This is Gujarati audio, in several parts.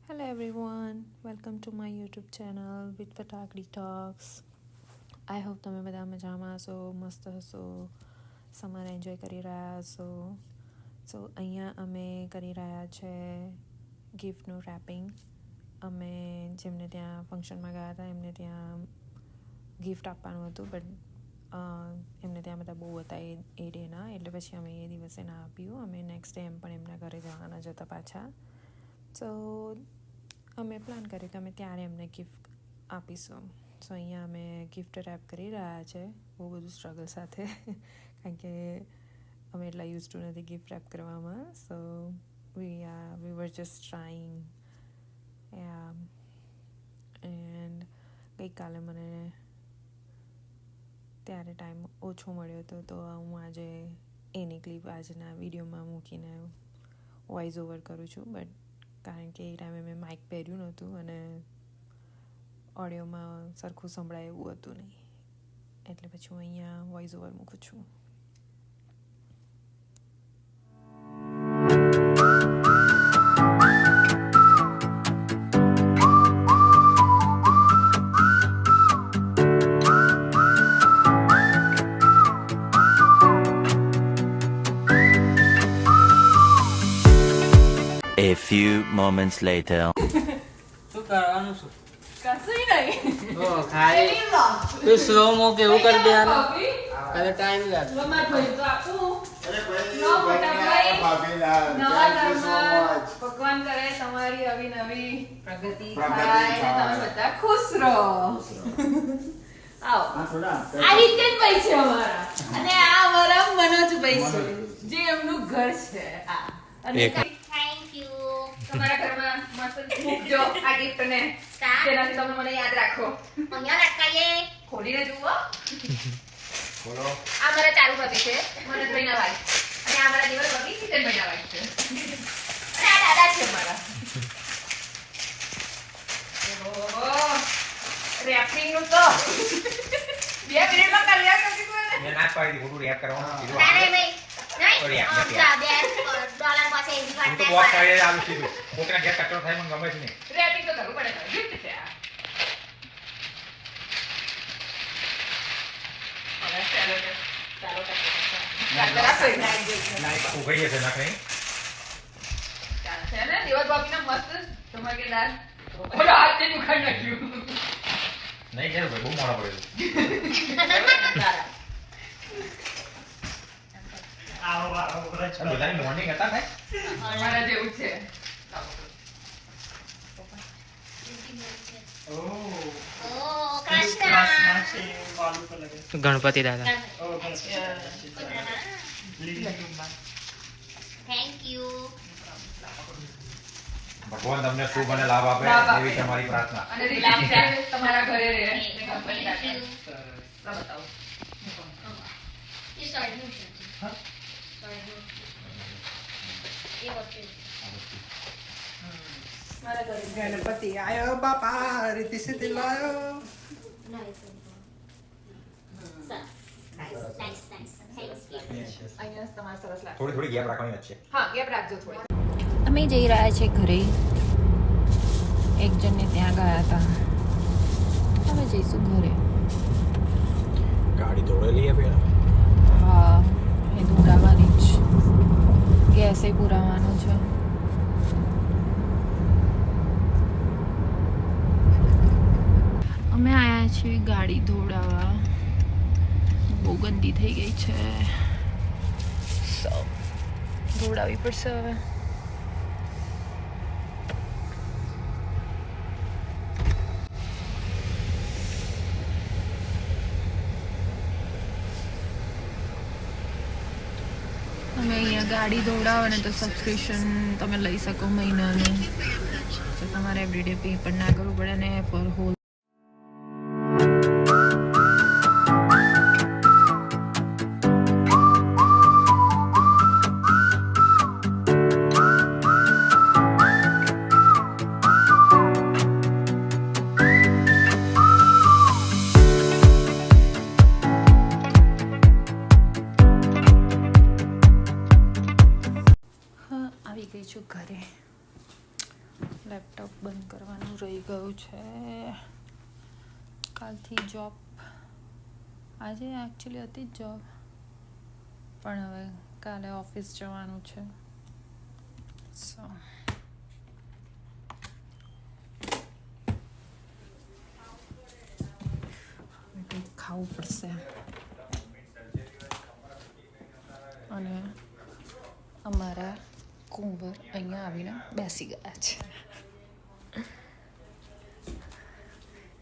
Hello everyone, welcome to my YouTube channel with Fatakdi Talks. I hope તમે બધા મજામાં હશો, મસ્ત હશો, સમર એન્જોય કરી રહ્યા હશો. સો અહીંયા અમે કરી રહ્યા છે ગિફ્ટનું રેપિંગ. અમે જેમને ત્યાં ફંક્શનમાં ગયા હતા એમને ત્યાં ગિફ્ટ આપવાનું હતું, બટ એમને ત્યાં બધા બહુ હતા એ ડેના, એટલે પછી અમે એ દિવસે ના આપ્યું. અમે નેક્સ્ટ ડે એમ પણ એમના ઘરે જવાના જ હતા પાછા. સો અમે પ્લાન કર્યું કે અમે ત્યારે એમને ગિફ્ટ આપીશું. સો અહીંયા અમે ગિફ્ટ રેપ કરી રહ્યા છે બહુ બધું સ્ટ્રગલ સાથે, કારણ કે અમે એટલા યુઝ ટુ નથી ગિફ્ટ રેપ કરવામાં. સો વી વર જસ્ટ ટ્રાઈંગ એન્ડ ગઈકાલે મને ત્યારે ટાઈમ ઓછો મળ્યો હતો, તો હું આજે એની ક્લિપ આજના વિડીયોમાં મૂકીને વોઇસ ઓવર કરું છું. બટ કારણ કે એ ટાઈમે મેં માઇક પહેર્યું નહોતું અને ઓડિયોમાં સરખું સંભળાય એવું હતું નહીં, એટલે પછી હું અહીંયા વોઇસ ઓવર મૂકું છું. A few moments later. શું કરવાનું છું? કશું નહીં. ઓ ખાલી તું સ્લો મો કેવું કરી દે આને કાલે ટાઈમ લાગે. મારા ભાઈ તો આપું. નો મોટા ભાઈ. નવા ઘરમાં ભગવાન કરે તમારી આવી નવી પ્રગતિ થાય અને તમે બધા ખુશ રહો. આવો. આ હિતેનભાઈ છે અમારા, અને આ અમારા મનોજભાઈ છે, જે એમનું ઘર છે. અને તમારા ઘરમાં મસ્ત મૂકજો આ gift ને, જેનાથી તમે મને યાદ રાખો. અહીંયા લટકાઈએ. ખોલીને જુઓ. આ મારા ચાલુ ભાભી છે, મનોજભાઈના વાઈફ, અને આ મારા દેવર ભાભી હિતેનભાઈના વાઈફ છે, અને આ દાદા છે અમારા. ઓહો, રેપિંગ નું તો 2 મિનિટમાં કલ્યાણ કરી દીધું ને. મેં ના પાડી દીધું, ખોટું રેપ કરવાનું ના કીધું. નહીં ભાઈ Sorry, નહીં આપને $2 પાસે એવી હું વાત તો બોક્સ કાઢીને આલું સીધું. કોકના ઘેર કચરો થાય મને ગમે જ નહીં. રેપિંગ તો કરવું પડે, gift છે આ. હવે ચાલો રાખો. ઉઘાઈ જશે ના કઈ. ચાલશે ને દેવર ભાભીના મસ્ત ધમાકેદાર. ઓલો હાથથી ઉખાડી નાખ્યું. નહીં ઘેર ભાઈ બહુ મોડા પડે છે. બધાની મોર્નિંગ હતા થાય. મારા જેવું છે. ઓ કૃષ્ણ ગણપતિ દાદા થેન્ક યુ. ભગવાન તમને શુભ અને લાભ આપે એવી તમારી પ્રાર્થના. અને રીલામ ચાલે તમારા ઘરે રહે. કંપની રાખે. બતાવો. એ સોરી એ વસ્તુ મારા ઘરે ગણપતિ આયો બાપા રીતિ સિદ્ધિ લાયો. Nice nice thanks you. અહીંયા તમારે સરસ લાગે. થોડી થોડી ગેપ રાખવાની વચ્ચે. હા, ગેપ રાખજો થોડી. અમે જઈ રહ્યા છીએ ઘરે. એક જણને ત્યાં ગયા હતા, અમે જઈશું ઘરે. ગાડી દોડેલી હે પેલા. હા, એ દોડાવવાની જ, ગેસે પુરાવાનું છે. અમે આવ્યા છીએ ગાડી ધોડાવવા. બહુ ગંદી થઈ ગઈ છે, સો ધોડાવવી પડશે હવે. તમે અહીંયા ગાડી ધોડાવો ને તો સબસ્ક્રિપ્શન તમે લઈ શકો મહિનાનું. તો તમારે એવરીડે પે પણ ના કરવું પડે ને ફોર હોલ. આવી ગઈ છું ઘરે. લેપટોપ બંધ કરવાનું રહી ગયું છે. કાલથી જોબ, આજે એકચ્યુઅલી હતી જ જોબ, પણ હવે કાલે ઓફિસ જવાનું છે. સો કંઈક ખાવું પડશે. અને અમારા કુંવર અહીંયા આવીને બેસી ગયા છે.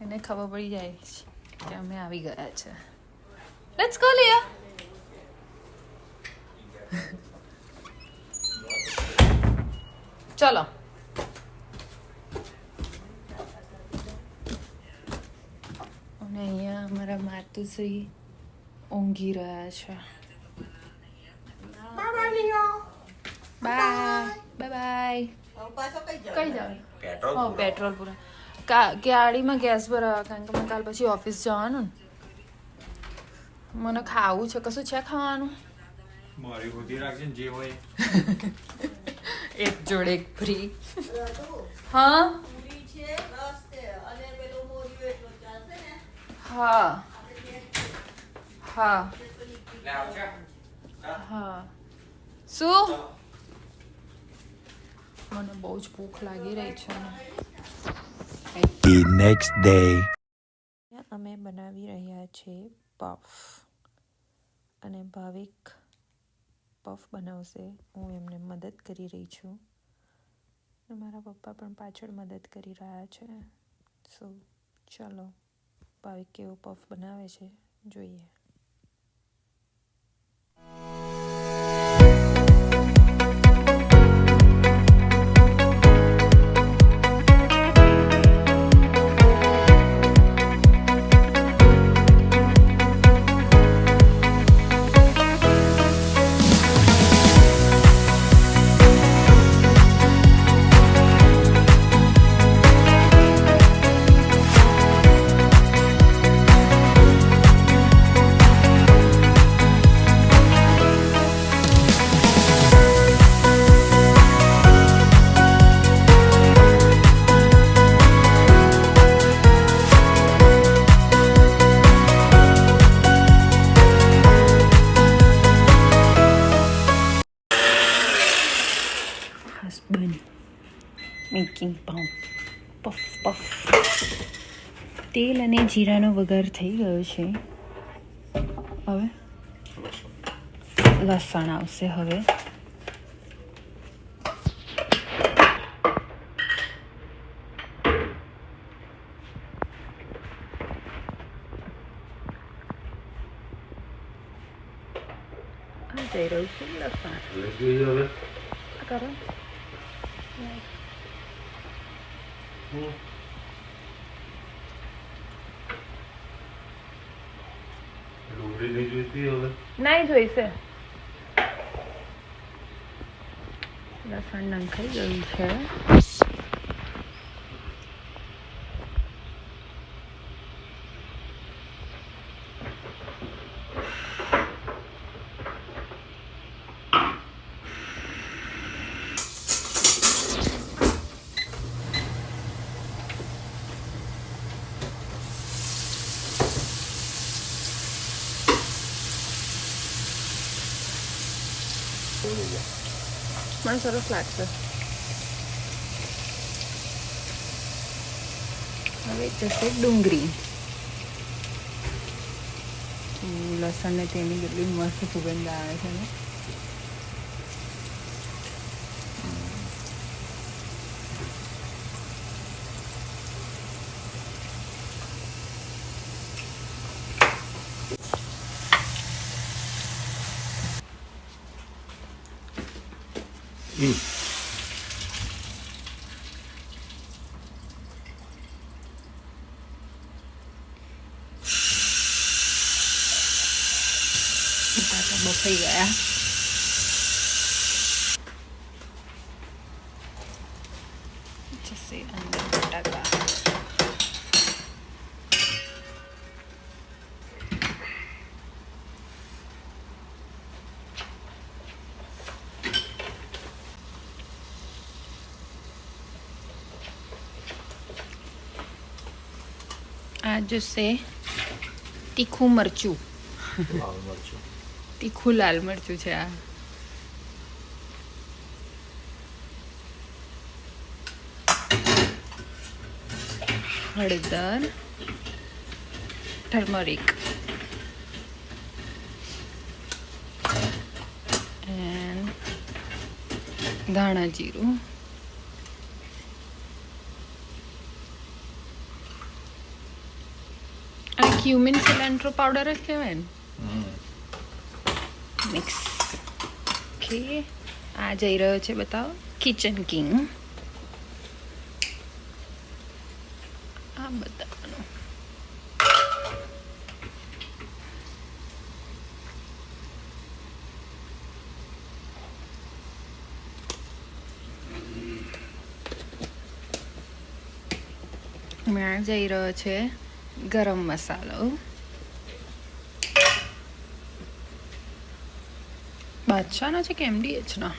એને ખબર પડી જાય છે કે અમે આવી ગયા છે. Let's go Liya. ચલો. અને અહીંયા અમારા માતુશ્રી ઊંઘી રહ્યા છે. Bye bye. કઈ જાવ? પેટ્રોલ પૂરા ગાડીમાં ગેસ ભરાવા, કારણ કે મને કાલ પછી ઓફિસ જવાનું ને. મને ખાવું છે. કશું છે ખાવાનું? મારી બુદ્ધિ રાખજે ને જે હોય. એક જોડે એક ફ્રી. હા હા હા હા. શું? મને બહુ જ ભૂખ લાગી રહી છે. The next day. અમે બનાવી રહ્યા છીએ પફ, અને ભાવિક પફ બનાવશે. હું એમને મદદ કરી રહી છું, અને મારા પપ્પા પણ પાછળ મદદ કરી રહ્યા છે. સો ચાલો ભાવિક કેવો પફ બનાવે છે જોઈએ. Husband making puff puff. તેલ અને જીરાનો વઘાર થઈ ગયો છે. હવે લસણ આવશે. હવે જઈ રહ્યું છે લસણ. કરો નહીં જોઈશે. લસણ નંખાઈ ગયું છે. મને સરસ લાગશે. હવે જશે ડુંગળી. લસણ ને તેની કેટલી મસ્ત સુગંધ આવે છે ને. બફાઈ ગયા. જશે અંદર બટાકા. આ જશે તીખું મરચું, તીખું લાલ મરચું છે આ. હળદર, ટર્મરિક એન્ડ ધાણા જીરું. અને ક્યુમિન સિલેન્ટ્રો પાવડર જ કહેવાય ને. મિક્સ. ઓકે, આ જઈ રહ્યો છે બતાવો કિચન કિંગ. આ બતાવવાનું. મેં જઈ રહ્યો છે ગરમ મસાલો. બાદશાહનો છે કે MDHનો?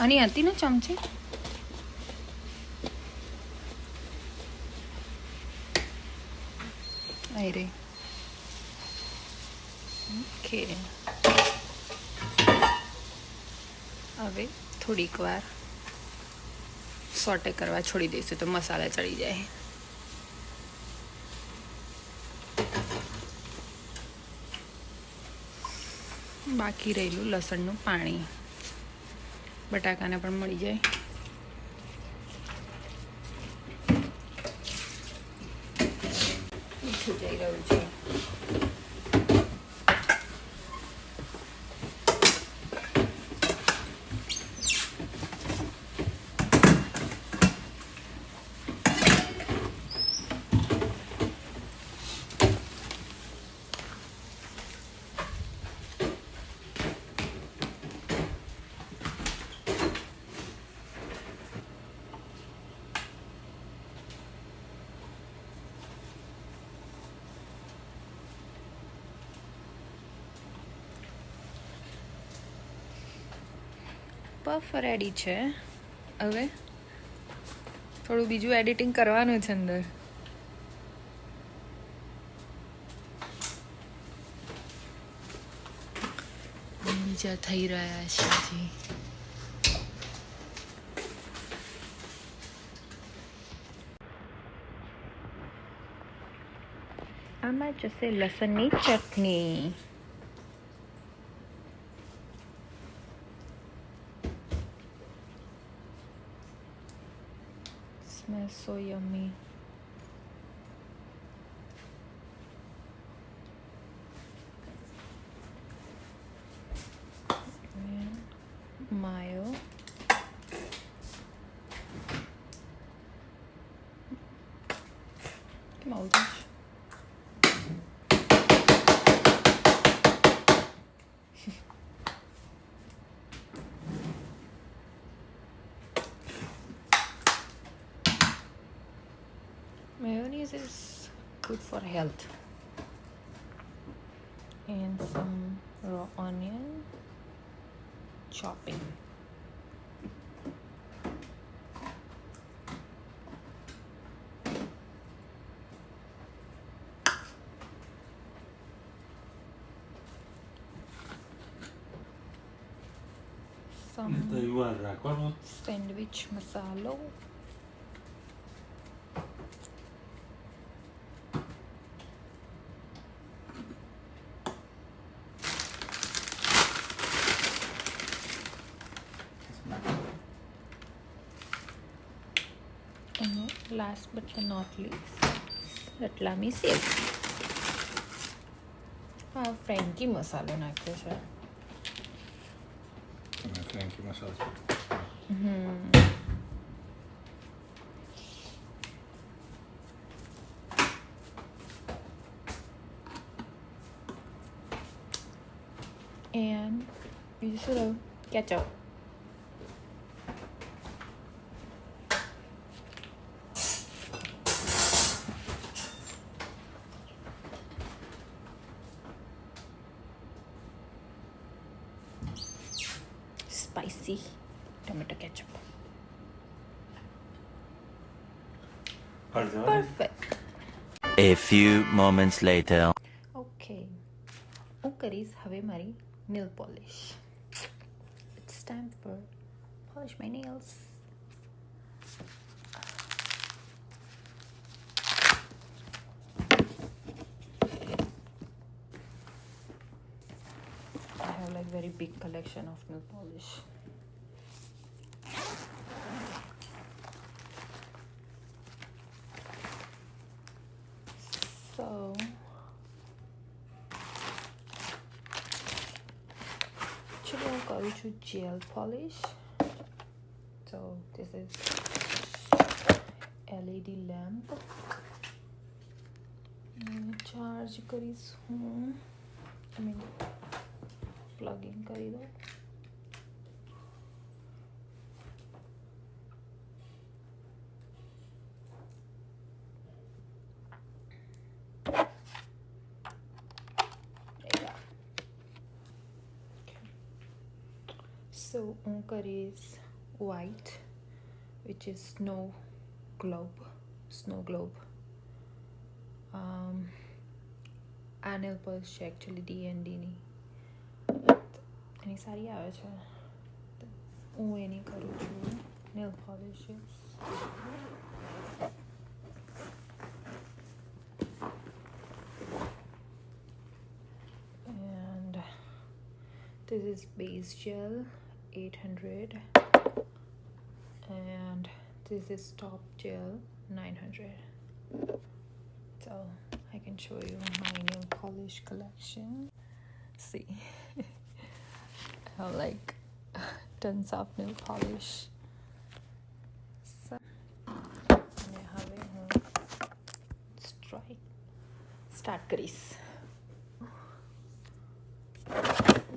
આની હતી ને ચમચી? આઈ રે. ઓકે, હવે થોડીક વાર સોટે કરવા છોડી દઈશું તો મસાલા ચડી જાય. બાકી રહેલું લસણનું પાણી બટાકાને પણ મળી જાય. મીઠું જઈ રહ્યું છે. પફ રેડી છે. હવે થોડું બીજું એડિટિંગ કરવાનું છે અંદર. બીજા થઈ રહ્યા છે હજી. આમાં જશે લસણની ચટણી. Smells so yummy. And mayo. Come on, Josh. Mayonnaise is good for health. And some raw onion chopping. Some sandwich masala. And last but not least, Ratlami સેવ. હા, ફ્રેન્કી મસાલો નાખ્યો છે. ફ્રેન્કી મસાલો. And બીજું શું રહ્યું? કેચઅપ. Spicy. Tomato ketchup. અડધો perfect. A few moments later. Okay, હું કરીશ હવે મારી nail polish. It's time for polish my nails. I have like very big collection of nail polish. So actually હું કરું છું gel polish. So this is LED lamp. Charge કરીશ હું, I mean પ્લગ ઇન કરી દો. So હું કરીશ white, which is snow globe. આ નેલ પોલિશ છે એકચ્યુઅલી D&Dની, એની સારી આવે છે. હું એની કરું છું nail પોલિશિસ. And this is base gel 800 and this is top gel 900. So I can show you my nail polish collection. See, I have like tons of nail polish. So હવે હું start કરીશ.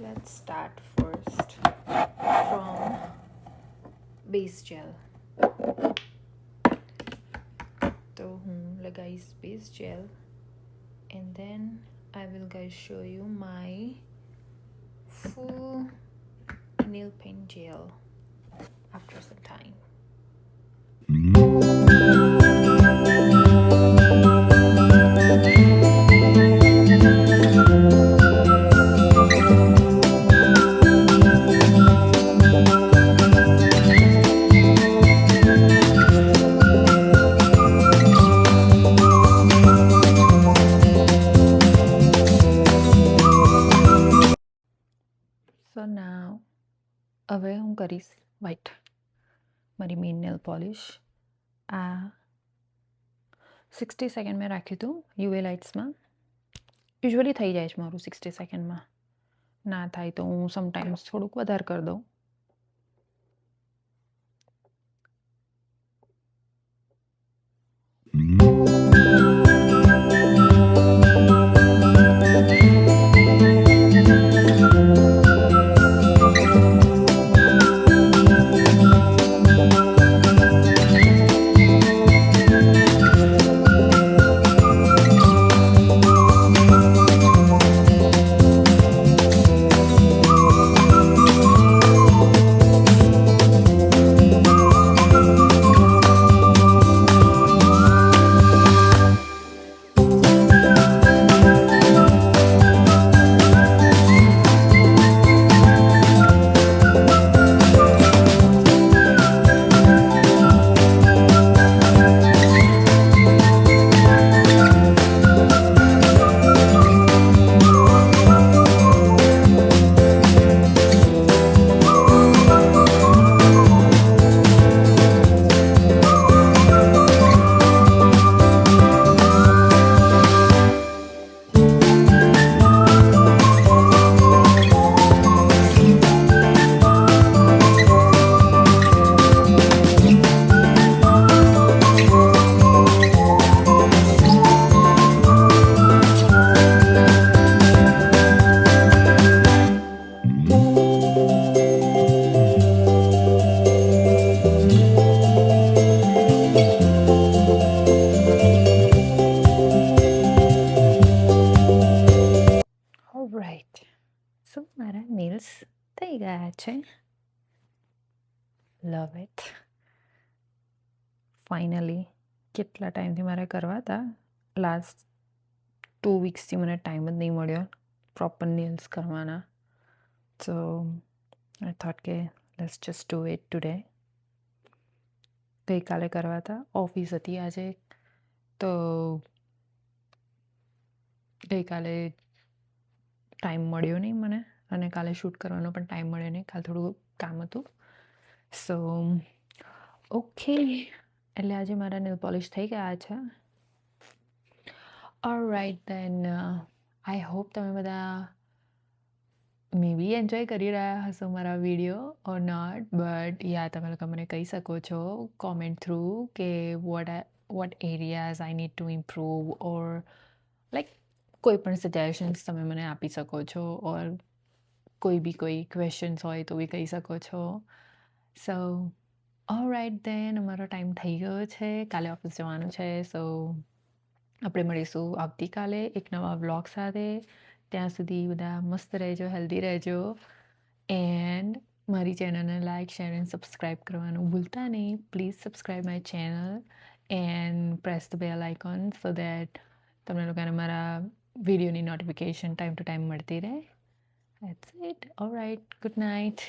Let's start first from base gel. તો હું લગાવીશ base gel and then I will guys show you my full nail paint gel after some time. So now હવે હું કરીશ white, મારી મેઇન નેલ પોલિશ. આ 60 સેકન્ડ મેં રાખ્યું હતું યુએ લાઇટ્સમાં. યુઝ્યુઅલી થઈ જાય છે મારું 60 સેકન્ડમાં. ના થાય તો હું સમટાઈમ્સ થોડુંક વધારે કરી દઉં. મારા નેલ્સ થઈ ગયા છે. લવ ઇટ. ફાઇનલી કેટલા ટાઈમથી મારે કરવા હતા, લાસ્ટ 2 વીક્સથી મને ટાઈમ જ નહીં મળ્યો પ્રોપર નેલ્સ કરવાના. સો આઈ થોટ કે let's just do it today. ગઈકાલે કરવા હતા, ઓફિસ હતી આજે, તો ગઈકાલે ટાઈમ મળ્યો નહીં મને, અને કાલે શૂટ કરવાનો પણ ટાઈમ મળ્યો નહીં, કાલે થોડું કામ હતું. સો ઓકે, એટલે આજે મારા નેલ પોલિશ થઈ ગયા છે. ઓલરાઈટ દેન, આઈ હોપ તમે બધા મે બી એન્જોય કરી રહ્યા હશો મારા વિડીયો ઓર નોટ, બટ યા તમે લોકો મને કહી શકો છો કોમેન્ટ થ્રુ કે what areas I need to improve, or like કોઈ પણ સજેશન્સ તમે મને આપી શકો છો, ઓર કોઈ ક્વેશ્ચન્સ હોય તો બી કહી શકો છો. સો ઓલરાઈટ દેન, અમારો ટાઈમ થઈ ગયો છે, કાલે ઓફિસ જવાનું છે. સો આપણે મળીશું આવતીકાલે એક નવા વ્લોગ સાથે. ત્યાં સુધી બધા મસ્ત રહેજો, હેલ્ધી રહેજો, એન્ડ મારી ચેનલને લાઇક, શેર એન્ડ સબસ્ક્રાઈબ કરવાનું ભૂલતા નહીં. Please subscribe my channel and press the bell icon so that તમને લોકોને મારા વિડીયોની નોટિફિકેશન ટાઈમ ટુ ટાઈમ મળતી રહે. That's it. All right. Good night.